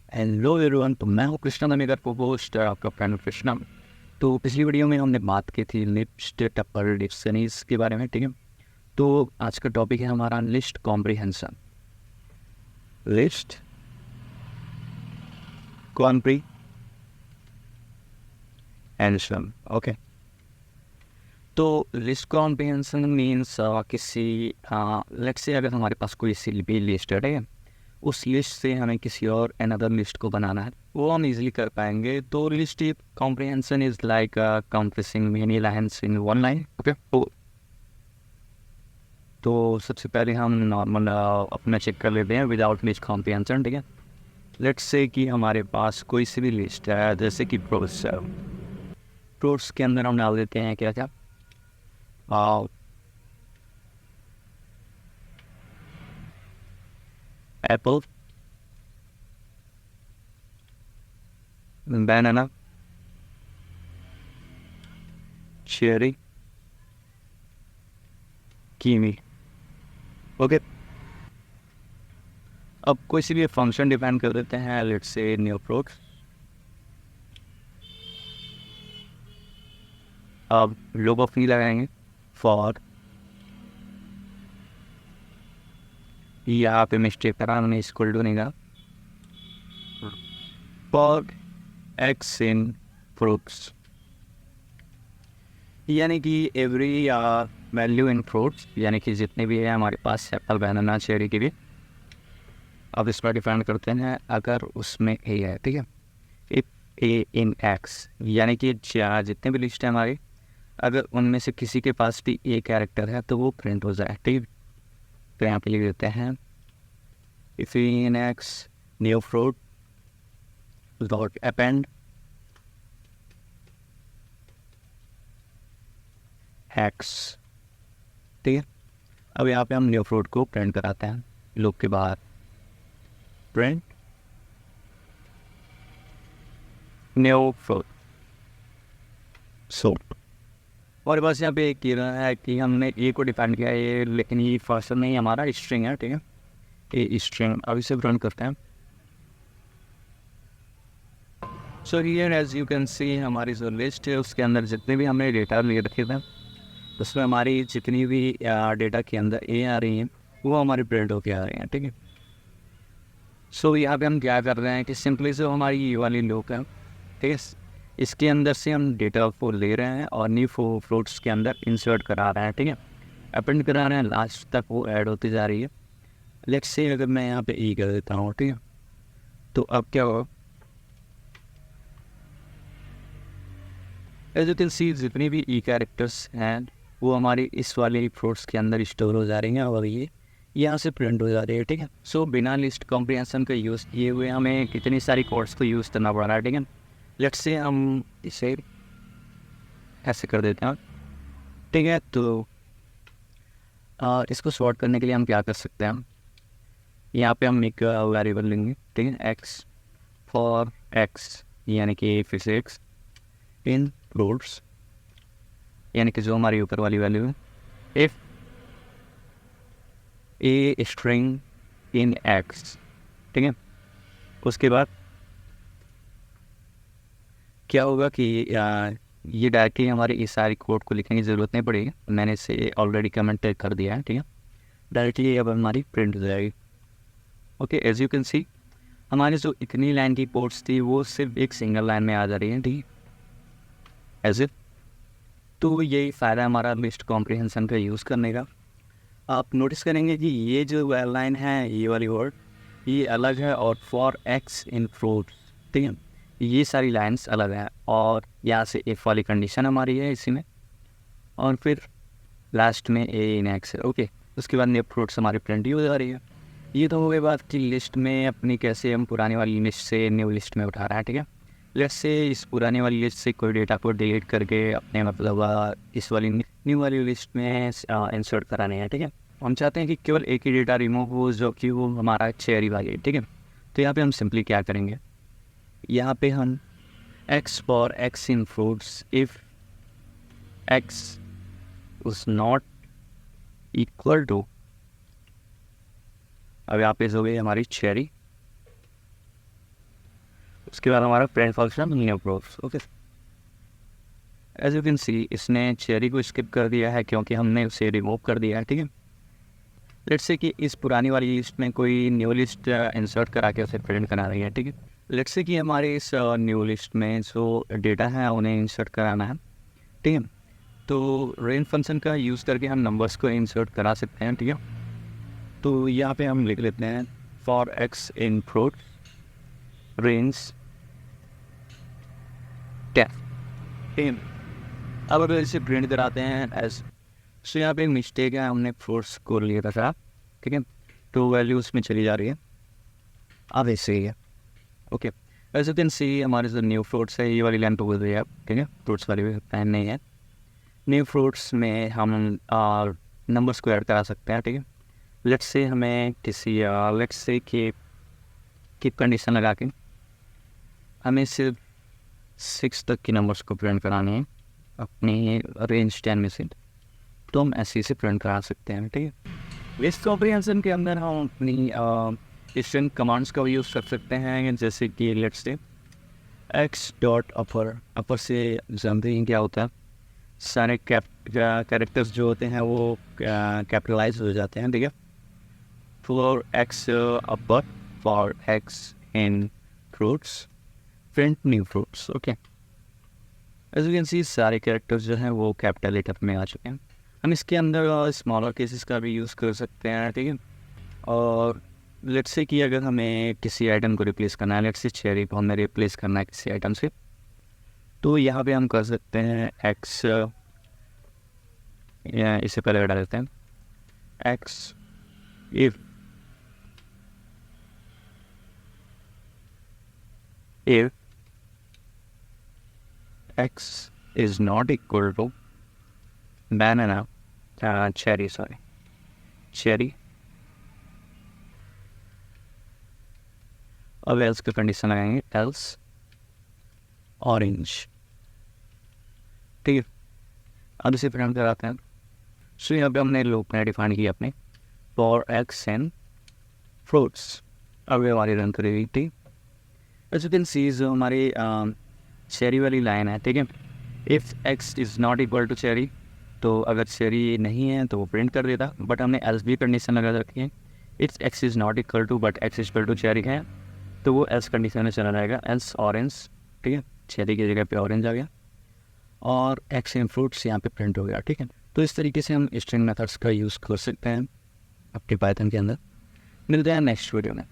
Hello everyone, तो मैं हूँ कृष्णा नमेकर को होस्ट आपका फ्रेंड कृष्णा। तो पिछली वीडियो में हमने बात की थी लिस्ट टप्पल डिक्शनरीज के बारे में, ठीक है। तो आज का टॉपिक है हमारा list comprehension. List comprehension, okay. तो लिस्ट कॉम्प्रिहेंशन मीन्स किसी लेट्स से अगर हमारे पास कोई सी भी लिस्ट है, ठीक है, उस लिस्ट से हमें किसी और अनदर लिस्ट को बनाना है, वो हम इजीली कर पाएंगे। तो list comprehension is like compressing many lines in one line, okay. तो सबसे पहले हम नॉर्मल अपना चेक कर लेते हैं विदाउट लिस्ट कॉम्प्रिहेंशन, ठीक है। लेट्स से कि हमारे पास कोई सी भी लिस्ट है, जैसे कि फ्रूट्स। फ्रूट्स के अंदर हम डाल देते हैं क्या क्या, Apple, banana, cherry, kiwi, okay. अब कोई सी भी फंक्शन डिफाइन कर देते हैं, लेट्स से न्यू फ्रूट्स। अब लोग ऑफ नहीं लगाएंगे फॉर, यहाँ पे मिस्टेक करा मैंने, इक्वल टू नहीं कहा, फॉर एक्स इन फ्रूट्स, यानी कि एवरी वैल्यू इन फ्रूट्स, यानी कि जितने भी है हमारे पास एप्पल, बनाना, चेरी की भी। अब इस पर डिफाइन करते हैं अगर उसमें ए है, ठीक है। इफ ए इन एक्स, यानी कि जितने भी लिस्ट है हमारी, अगर उनमें से किसी के पास भी ए कैरेक्टर है तो वो प्रिंट हो जाए, ठीक है। तो यहाँ पे लिख देते हैं if in x new fruit dot append x, ठीक है। अब यहाँ पे हम न्यू फ्रूट को प्रिंट कराते हैं लूप के बाहर, प्रिंट न्यू फ्रूट। सो और बस यहाँ पे एक कह रहा है कि हमने ए को डिफाइन किया है ये, लेकिन ये फर्स्ट नहीं हमारा स्ट्रिंग है, ठीक है। ये स्ट्रिंग, अब इसे रन करते हैं। So here as you can see हमारी जो लिस्ट है उसके अंदर जितने भी हमने डेटा ले रखे थे, उसमें हमारी जितनी भी डेटा के अंदर ए आ रही हैं वो हमारी प्रिंट होके आ रही हैं, ठीक है। सो यहाँ पे हम क्या कर रहे हैं कि सिंपली जो हमारी ये वाली लूप है, ठीक है, इसके अंदर से हम डेटा को ले रहे हैं और न्यू फ्रूट्स के अंदर इंसर्ट करा रहे हैं, ठीक है। अपेंड करा रहे हैं, लास्ट तक वो ऐड होती जा रही है। लेट्स से अगर मैं यहाँ पे ई कर देता हूँ, ठीक है, तो अब क्या होगा, एज यू कैन सी जितनी भी ई कैरेक्टर्स हैं वो हमारी इस वाले फ्रूट्स के अंदर स्टोर हो जा रही हैं और ये यहाँ से प्रिंट हो जा रही है, ठीक है। सो बिना लिस्ट कॉम्प्रिहेंशन का यूज़ किए हुए हमें कितनी सारी कोड्स को यूज़ करना पड़ रहा है, ठीक है। लेट्स से हम इसे ऐसे कर देते हैं, ठीक है। तो इसको सॉर्ट करने के लिए हम क्या कर सकते हैं, यहाँ पे हम एक वेरिएबल लेंगे, ठीक है, एक्स फॉर एक्स, यानी कि फिर से एक्स इन फ्रूट्स, यानी कि जो हमारी ऊपर वाली वैल्यू है, if a string in x, ठीक है। उसके बाद क्या होगा कि ये डायरेक्टली हमारे इस सारी कोड को लिखने की ज़रूरत नहीं पड़ेगी, मैंने इसे ऑलरेडी कमेंट कर दिया है, ठीक है। डायरेक्टली अब हमारी प्रिंट हो जाएगी, okay. As you can see हमारी जो इतनी लाइन की कोड्स थी वो सिर्फ एक सिंगल लाइन में आ जा रही है, ठीक है, एज इफ। तो यही फ़ायदा हमारा लिस्ट कॉम्प्रिहेंशन का यूज़ करने का। आप नोटिस करेंगे कि ये जो लाइन है, ये वाली वर्ड, ये अलग है, और फॉर एक्स इन फ्रूट्स, ठीक है, ये सारी लाइंस अलग हैं। और यहाँ से इफ वाली कंडीशन हमारी है इसी में, और फिर लास्ट में ए इन एक्स है, ओके। उसके बाद न्यू फ्रूट्स हमारी प्रिंट ही हो जा रही है। ये तो हो गई बात कि लिस्ट में अपनी कैसे हम पुरानी वाली लिस्ट से न्यू लिस्ट में उठा रहे हैं, ठीक है। लेट्स से इस पुरानी वाली लिस्ट से कोई डेटा को डिलीट करके अपने मतलब इस वाली न्यू वाली लिस्ट में इंसर्ट कराने हैं, ठीक है। हम चाहते हैं कि केवल एक ही डेटा रिमूव हो, जो कि वो हमारा चेरी वाली, ठीक है। तो यहाँ पे हम सिंपली क्या करेंगे, यहाँ पे हम X for x in fruits, if X is not equal to, अब यहाँ पे हो गई हमारी चेरी, उसके बाद हमारा print function new fruits. Okay, as you can see इसने चेरी को स्किप कर दिया है क्योंकि हमने उसे रिमूव कर दिया है। ठीक है, लेट्स से कि इस पुरानी वाली लिस्ट में कोई न्यू लिस्ट इंसर्ट करा के उसे प्रिंट करा रही है। ठीक है, लेट्स से कि हमारे इस न्यू लिस्ट में जो डेटा है उन्हें इंसर्ट कराना है। ठीक है, तो रेंज फंक्शन का यूज़ करके हम नंबर्स को इंसर्ट करा सकते हैं। ठीक है, तो यहाँ पे हम लिख लेते हैं for x in fruit range 10। ठीक है, अब अगर इसे प्रिंट कराते हैं एज, सो यहाँ पे एक मिस्टेक है, हमने फ्रूट्स को लिया था। ठीक है, तो वैल्यू उसमें चली जा रही है, अब ऐसे ही है। Okay, as you can see हमारे जो न्यू फ्रूट्स है ये वाली लाइन तो बोल रही है। ठीक है, फ्रूट्स वाली लाइन नहीं है। न्यू फ्रूट्स में हम नंबर्स को ऐड करा सकते हैं। ठीक है, लेट्स से हमें किसी लेट्स से कि कंडीशन लगा के हमें सिर्फ 6 तक की नंबर्स को प्रिंट कराने हैं अपनी रेंज 10 में से, तो हम ऐसे से प्रिंट करा सकते हैं। ठीक है, इस कॉम्प्रिहेंशन के अंदर हम अपनी स्ट्रिंग कमांड्स का यूज़ कर सकते हैं, जैसे कि लेट्स से एक्स डॉट अपर से जानते हैं क्या होता है, सारे कैरेक्टर्स जो होते हैं वो कैपिटलाइज हो जाते हैं। ठीक है, for x upper, for x in fruits, print new fruits. Okay, as you can see सारे कैरेक्टर्स जो हैं वो कैपिटल लेटर में आ चुके हैं। हम इसके अंदर स्मॉलर केसेस का भी यूज़ कर सकते हैं। ठीक है, और लेट्स से कि अगर हमें किसी आइटम को रिप्लेस करना है, लेट्स से चेरी को हमें रिप्लेस करना है किसी आइटम से, तो यहाँ पे हम कर सकते हैं एक्स, इससे पहले डाल देते हैं x if x is not equal to banana, cherry, अब else का कंडीशन लगाएंगे else orange। ठीक है, अब इसे प्रिंट कराते हैं। सो यहाँ पे हमने लूप में डिफाइन किया अपने फॉर एक्स एंड फ्रूट्स, अब ये हमारी रन करेगी। ठीक, एज यू कैन सी जो हमारी चेरी वाली लाइन है। ठीक है, if x is not equal to cherry, तो अगर चेरी नहीं है तो वो प्रिंट कर देता, बट हमने एल्स भी कंडीशन लगा रखी है। It's x is not equal to but x equal to cherry है, तो वो एल्स कंडीशन में चला जाएगा, एल्स ऑरेंज। ठीक है, चेरी की जगह पे ऑरेंज आ गया और एक्स इन फ्रूट्स यहाँ पे प्रिंट हो गया। ठीक है, तो इस तरीके से हम स्ट्रिंग मेथड्स का यूज़ कर सकते हैं अपने पाइथन के अंदर। मिलते हैं नेक्स्ट वीडियो में।